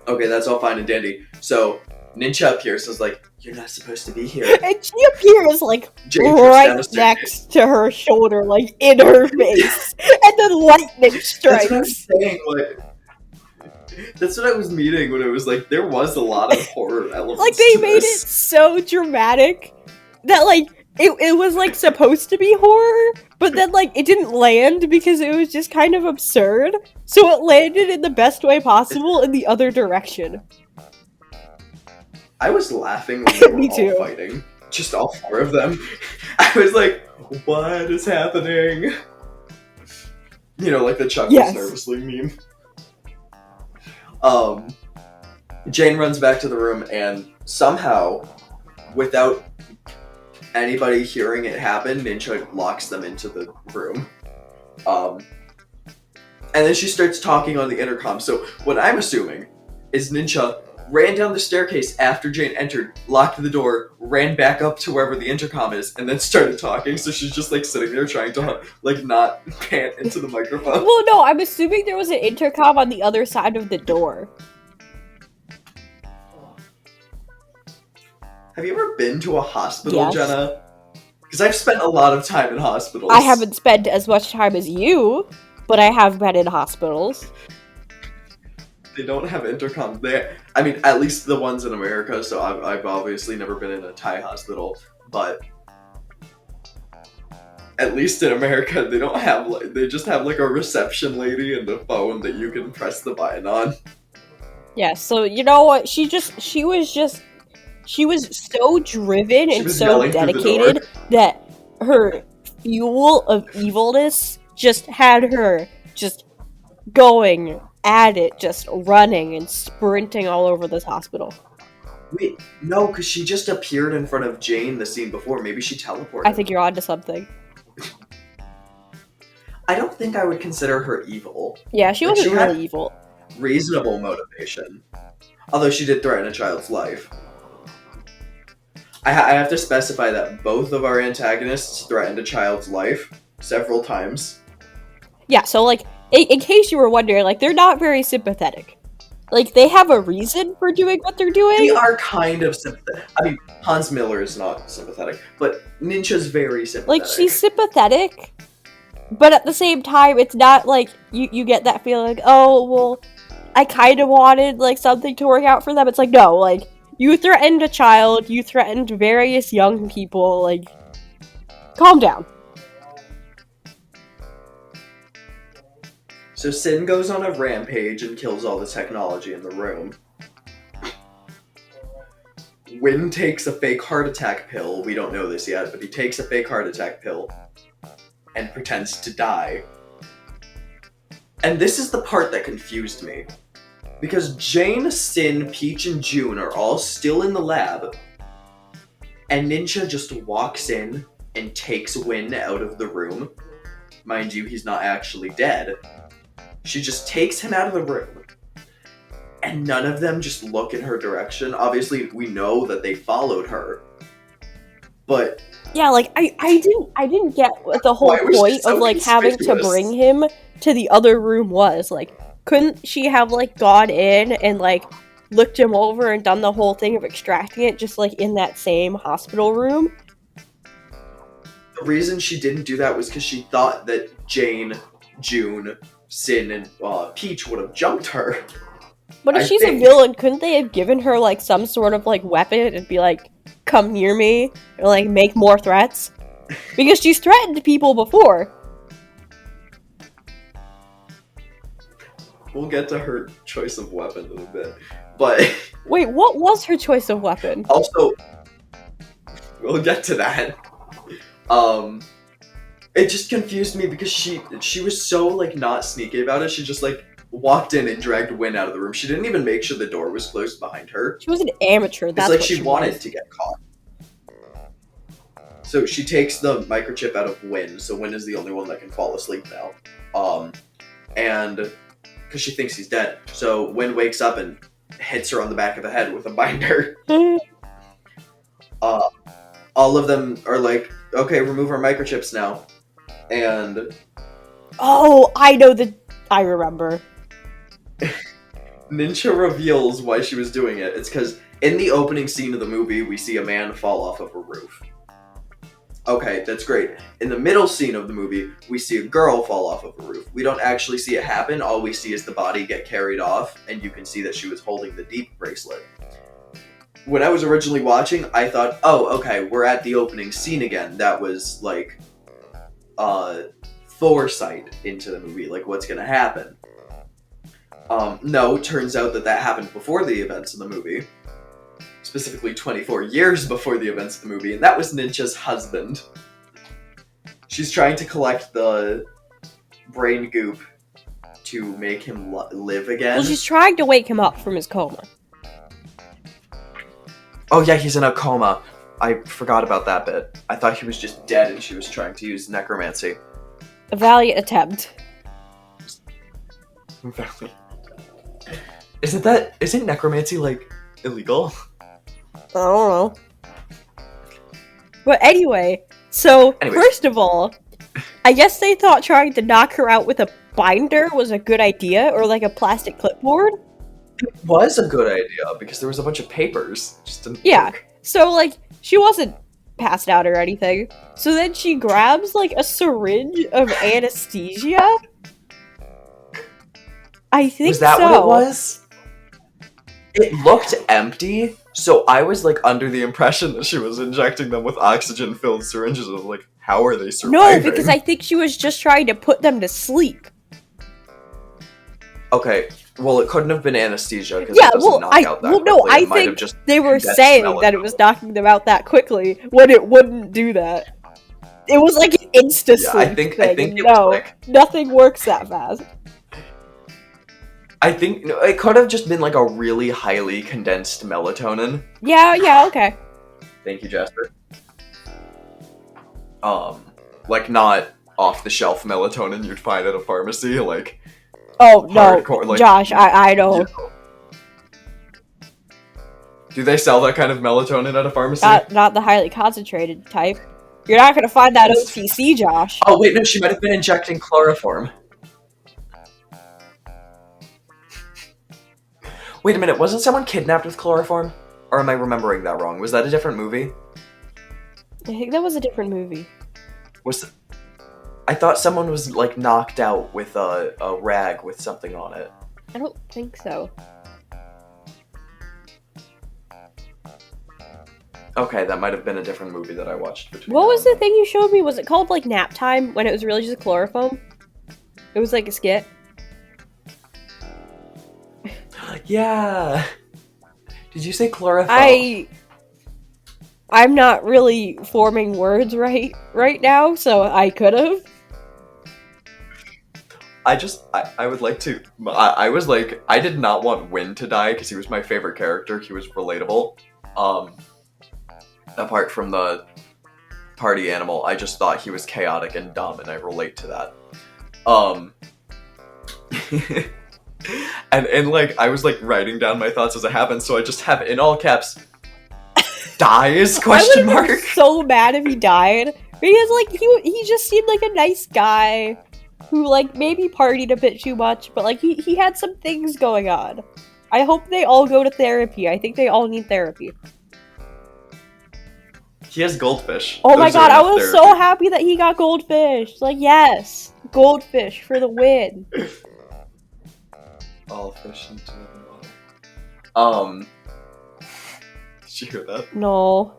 Okay, that's all fine and dandy. So Ninja appears and is like, "You're not supposed to be here." And she appears, like, Jane trips down right the staircase. next to her shoulder, like, in her face. And then lightning That's what I'm strikes. saying. Like, that's what I was meaning when it was like there was a lot of horror elements. Like, they to made it this. so dramatic that, like, it was, like, supposed to be horror, but then, like, it didn't land because it was just kind of absurd. So it landed in the best way possible in the other direction. I was laughing when they were Me too. all fighting. Just all four of them. I was like, what is happening? You know, like the Chuckles Yes. nervously meme. Jane runs back to the room and somehow, without anybody hearing it happen, Ninja locks them into the room. And then she starts talking on the intercom. So what I'm assuming is Ninja ran down the staircase after Jane entered, locked the door, ran back up to wherever the intercom is, and then started talking. So she's just like sitting there trying to like not pant into the microphone. Well, no, I'm assuming there was an intercom on the other side of the door. Have you ever been to a hospital, Yes. Jenna? Because I've spent a lot of time in hospitals. I haven't spent as much time as you, but I have been in hospitals. They don't have intercoms there. I mean, at least the ones in America. So I've obviously never been in a Thai hospital, but at least in America, they don't have like they just have like a reception lady and a phone that you can press the button on. Yeah, so you know what? She was so driven She and was so yelling through the dedicated that her fuel of evilness just had her just going at it, just running and sprinting all over this hospital. Wait, no, because she just appeared in front of Jane the scene before. Maybe she teleported. I think you're onto something. I don't think I would consider her evil. Yeah, she Like, wasn't she had- really evil. Reasonable motivation. Although she did threaten a child's life. I have to specify that both of our antagonists threatened a child's life several times. Yeah, so like, in case you were wondering, like, they're not very sympathetic. Like, they have a reason for doing what they're doing. They are kind of sympathetic. I mean, Hans Miller is not sympathetic, but Ninja's very sympathetic. Like, she's sympathetic, but at the same time, it's not like you get that feeling like, oh, well, I kind of wanted, like, something to work out for them. It's like, no, like, you threatened a child, you threatened various young people, like, calm down. So Sin goes on a rampage and kills all the technology in the room. Wynn takes a fake heart attack pill. We don't know this yet, but he takes a fake heart attack pill and pretends to die. And this is the part that confused me. Because Jane, Sin, Peach, and June are all still in the lab, and Ninja just walks in and takes Wynn out of the room. Mind you, he's not actually dead. She just takes him out of the room. And none of them just look in her direction. Obviously, we know that they followed her. But Yeah, like, I didn't get what the whole Why was she point so of, like, having to conspicuous? bring him to the other room was. Like, couldn't she have, like, gone in and, like, looked him over and done the whole thing of extracting it just, like, in that same hospital room? the reason she didn't do that was because she thought that Jane, June, Sin, and Peach would have jumped her. But if I she's a think- villain, couldn't they have given her, like, some sort of, like, weapon and be like, come near me, or, like, make more threats? Because she's threatened people before. We'll get to her choice of weapon in a bit. But Wait, what was her choice of weapon? also, we'll get to that. It just confused me because she was so, like, not sneaky about it. She just, like, walked in and dragged Wynn out of the room. She didn't even make sure the door was closed behind her. She was an amateur, that's It's like what she wanted was. to get caught. So she takes the microchip out of Wynn, so Wynn is the only one that can fall asleep now. And because she thinks he's dead. So Wynn wakes up and hits her on the back of the head with a binder. All of them are like, okay, remove our microchips now. And Oh, I remember. Ninja reveals why she was doing it. It's because in the opening scene of the movie, we see a man fall off of a roof. Okay, that's great. In the middle scene of the movie, we see a girl fall off of a roof. We don't actually see it happen. All we see is the body get carried off, and you can see that she was holding the deep bracelet. When I was originally watching, I thought, oh, okay, we're at the opening scene again. That was, like, foresight into the movie, like, what's gonna happen. No, turns out that happened before the events of the movie. Specifically 24 years before the events of the movie, and that was Ninja's husband. She's trying to collect the brain goop to make him live again. Well, she's trying to wake him up from his coma. Oh yeah, he's in a coma. I forgot about that bit. I thought he was just dead and she was trying to use necromancy. A valiant attempt. Isn't necromancy, like, illegal? I don't know. But anyway, first of all, I guess they thought trying to knock her out with a binder was a good idea, or like a plastic clipboard. It was a good idea, because there was a bunch of papers. Just didn't work. So, like, she wasn't passed out or anything. So then she grabs, like, a syringe of anesthesia? I think Was that so. what it was? It looked empty, so I was, like, under the impression that she was injecting them with oxygen-filled syringes. I was like, how are they surviving? No, because I think she was just trying to put them to sleep. Okay, well, it couldn't have been anesthesia, because Yeah, it doesn't well, knock out that no, quickly. I It might have think just they were condensed saying that it was melatonin. knocking them out that quickly, when it wouldn't do that. It was like an insta-sleep Yeah, I think thing. it was No, like... nothing works that fast. I think it could have just been, like, a really highly condensed melatonin. Yeah, okay. Thank you, Jasper. Like, not off-the-shelf melatonin you'd find at a pharmacy, like... Oh, no, hardcore, like, Josh, I don't. Do they sell that kind of melatonin at a pharmacy? Not the highly concentrated type. You're not gonna find that OTC, Josh. Oh, wait, no, she might have been injecting chloroform. Wait a minute, wasn't someone kidnapped with chloroform? Or am I remembering that wrong? Was that a different movie? I think that was a different movie. I thought someone was, like, knocked out with a rag with something on it. I don't think so. Okay, that might have been a different movie that I watched between What now was and the thing you showed me? Was it called, like, Nap Time, when it was really just chloroform? It was like a skit. then. Yeah! Did you say chloroform? I'm not really forming words right now, so I could've. I would like to... I was like, I did not want Wynn to die, because he was my favorite character. He was relatable. Apart from the party animal, I just thought he was chaotic and dumb, and I relate to that. And like, I was like writing down my thoughts as it happened, so I just have in all caps, dies, question I mark? would be so mad if he died. Because, like, he just seemed like a nice guy who, like, maybe partied a bit too much, but, like, he had some things going on. I hope they all go to therapy. I think they all need therapy. He has goldfish. Oh my Those are god, I enough was therapy. so happy that he got goldfish. Like, yes, goldfish for the win. All fish into the water. Did you hear that? No.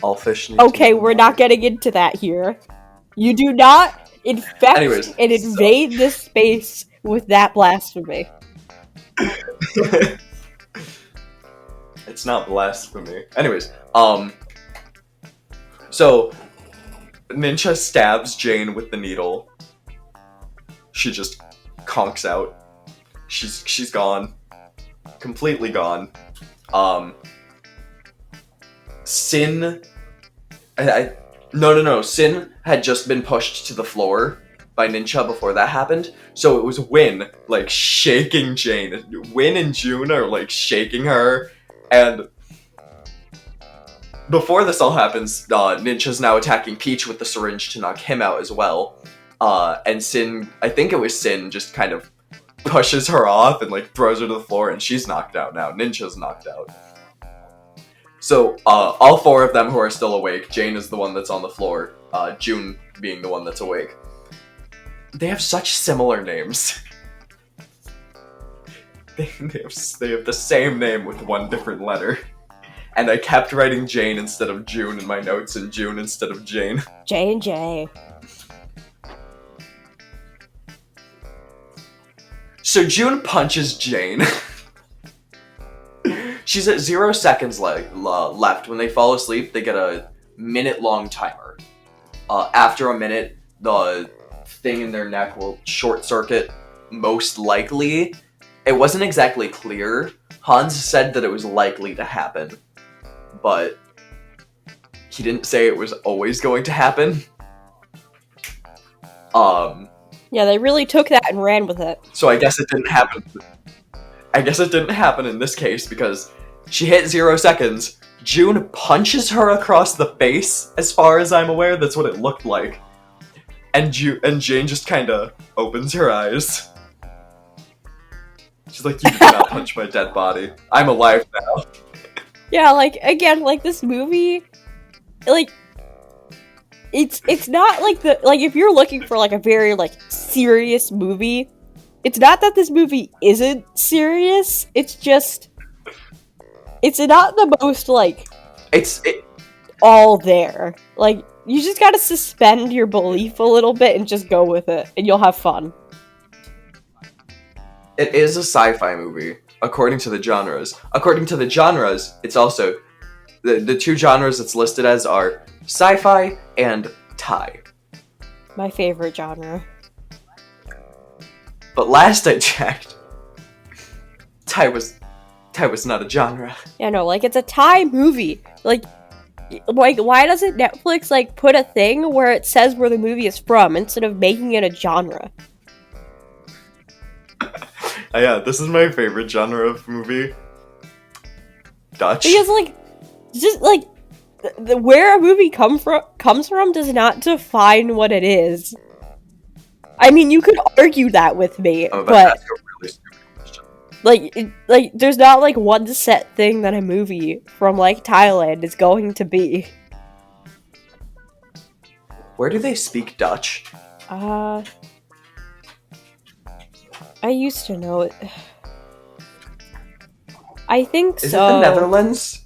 All fish need to Okay, live in we're not water. getting into that here. You do not infect Anyways, and invade this space with that blasphemy. It's not blasphemy. Anyways, so Ninja stabs Jane with the needle. She just conks out. She's gone. Completely gone. Sin No. Sin had just been pushed to the floor by Ninja before that happened. So it was Win, like, shaking Jane. Win and June are, like, shaking her. And before this all happens, Ninja's now attacking Peach with the syringe to knock him out as well. And Sin, I think it was Sin, just kind of pushes her off and, like, throws her to the floor, and she's knocked out now. Ninja's knocked out. So, all four of them who are still awake, Jane is the one that's on the floor, June being the one that's awake. They have such similar names. They have the same name with one different letter. And I kept writing Jane instead of June in my notes and June instead of Jane. J&J. So June punches Jane. She's at 0 seconds left. When they fall asleep, they get a minute-long timer. After a minute, the thing in their neck will short circuit, most likely. It wasn't exactly clear. Hans said that it was likely to happen, but he didn't say it was always going to happen. Yeah, they really took that and ran with it. So I guess it didn't happen. I guess it didn't happen in this case because she hit 0 seconds. June punches her across the face, as far as I'm aware. That's what it looked like. And Jane just kind of opens her eyes. She's like, you did not punch my dead body. I'm alive now. Yeah, like, again, like, this movie, like, it's not like if you're looking for, like, a very, like, serious movie, it's not that this movie isn't serious, it's just, it's not the most, like, all there. Like, you just gotta suspend your belief a little bit and just go with it, and you'll have fun. It is a sci-fi movie, according to the genres. According to the genres, it's also... The two genres it's listed as are sci-fi and Thai. My favorite genre. But last I checked, Thai was not a genre. Yeah, no, like, it's a Thai movie. Like, why doesn't Netflix, like, put a thing where it says where the movie is from instead of making it a genre? Yeah, this is my favorite genre of movie. Dutch. Because, like, just, like, where a movie comes from does not define what it is. I mean, you could argue that with me, but That's a really stupid question. like, there's not, like, one set thing that a movie from, like, Thailand is going to be. Where do they speak Dutch? I used to know it. I think Is so. it the Netherlands?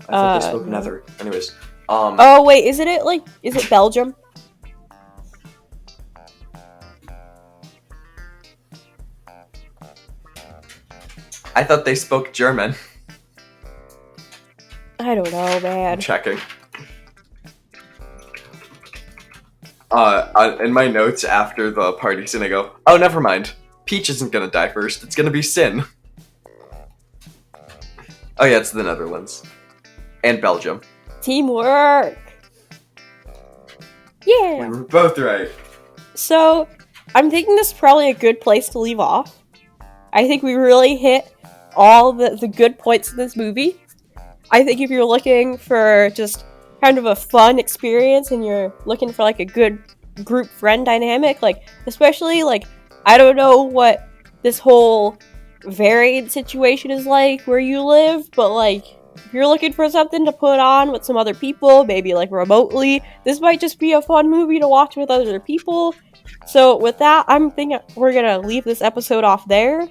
I thought they spoke no. Nether. Anyways, Oh, wait, is it Belgium? I thought they spoke German. I don't know, I'm man. checking. In my notes after the party scene, I go, oh, never mind. Peach isn't gonna die first. It's gonna be Sin. Oh yeah, it's the Netherlands. And Belgium. Teamwork! Yeah! We were both right. So, I'm thinking this is probably a good place to leave off. I think we really hit all the good points in this movie. I think if you're looking for just kind of a fun experience and you're looking for, like, a good group friend dynamic, like, especially, like, I don't know what this whole varied situation is like where you live, but, like, if you're looking for something to put on with some other people, maybe, like, remotely, this might just be a fun movie to watch with other people. So with that, I'm thinking we're gonna leave this episode off there.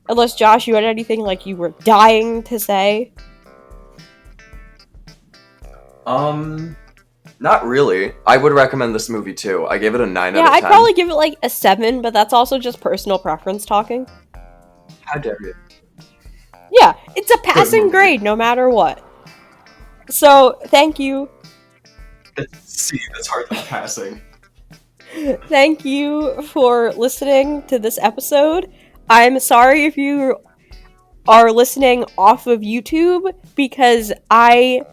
Unless, Josh, you had anything like you were dying to say? Not really. I would recommend this movie too. I gave it a 9 out of 10. I'd probably give it like a 7, but that's also just personal preference talking. How dare you? Yeah, it's a passing grade no matter what. So, thank you. See, that's hardly passing. Thank you for listening to this episode. I'm sorry if you are listening off of YouTube because I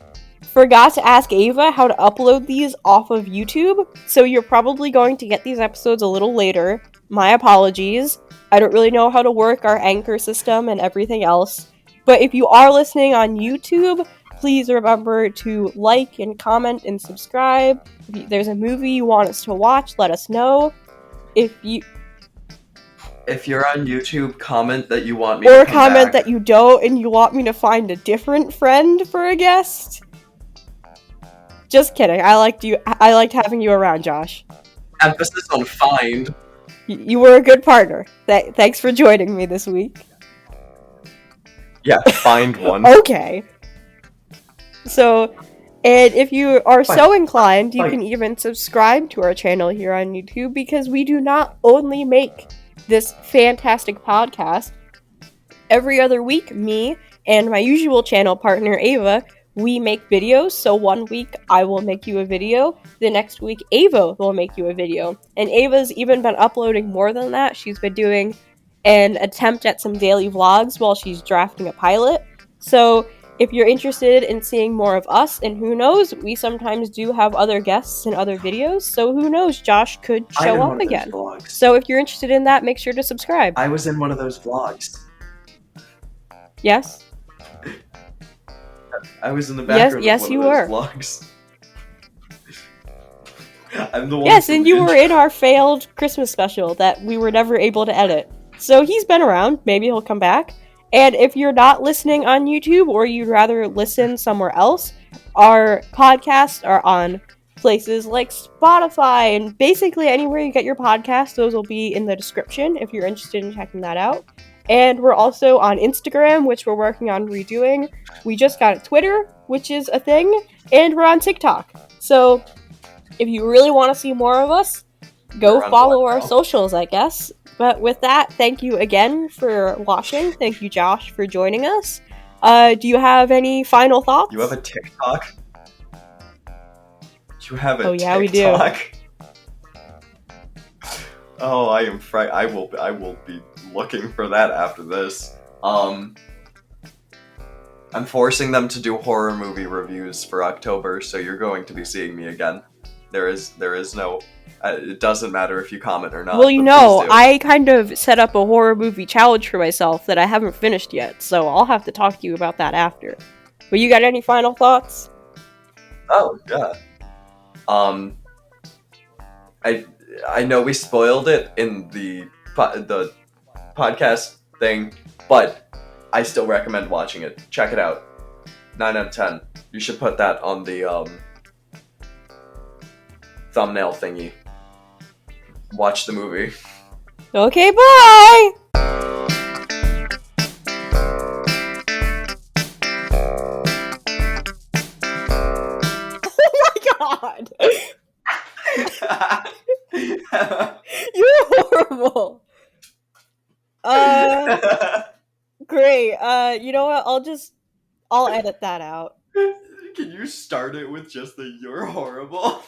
forgot to ask Ava how to upload these off of YouTube, so you're probably going to get these episodes a little later. My apologies. I don't really know how to work our anchor system and everything else. But if you are listening on YouTube, please remember to like and comment and subscribe. If there's a movie you want us to watch, let us know. If you're on YouTube, comment that you want me to come back. Or comment that you don't and you want me to find a different friend for a guest. Just kidding. I liked having you around, Josh. Emphasis on find. You were a good partner. Thanks for joining me this week. Yeah, find one. Okay. So, and if you are so inclined, you can even subscribe to our channel here on YouTube, because we do not only make this fantastic podcast. Every other week, me and my usual channel partner, Ava, we make videos. So one week I will make you a video, the next week Ava will make you a video. And Ava's even been uploading more than that. She's been doing an attempt at some daily vlogs while she's drafting a pilot. So if you're interested in seeing more of us, and who knows, we sometimes do have other guests in other videos, so who knows, Josh could show up again. So if you're interested in that, make sure to subscribe. I was in one of those vlogs. Yes? I was in the background yes, of you one were. of those vlogs. I'm the one. Yes, and you were in our failed Christmas special that we were never able to edit. So he's been around. Maybe he'll come back. And if you're not listening on YouTube, or you'd rather listen somewhere else, our podcasts are on places like Spotify and basically anywhere you get your podcasts. Those will be in the description if you're interested in checking that out. And we're also on Instagram, which we're working on redoing. We just got a Twitter, which is a thing, and we're on TikTok. So if you really want to see more of us, go follow our socials, I guess. But with that, thank you again for watching. Thank you, Josh, for joining us. Do you have any final thoughts? You have a TikTok? You have a TikTok? Oh, yeah, we do. Oh, I am frightened. I will be looking for that after this. I'm forcing them to do horror movie reviews for October, so you're going to be seeing me again. There is no... it doesn't matter if you comment or not. Well, you know, I kind of set up a horror movie challenge for myself that I haven't finished yet, so I'll have to talk to you about that after. But you got any final thoughts? Oh, yeah. I know we spoiled it in the podcast thing, but I still recommend watching it. Check it out. 9 out of 10. You should put that on the thumbnail thingy. Watch the movie. Okay, bye! Oh my god! You're horrible! Great. You know what? I'll edit that out. Can you start it with just the "you're horrible"?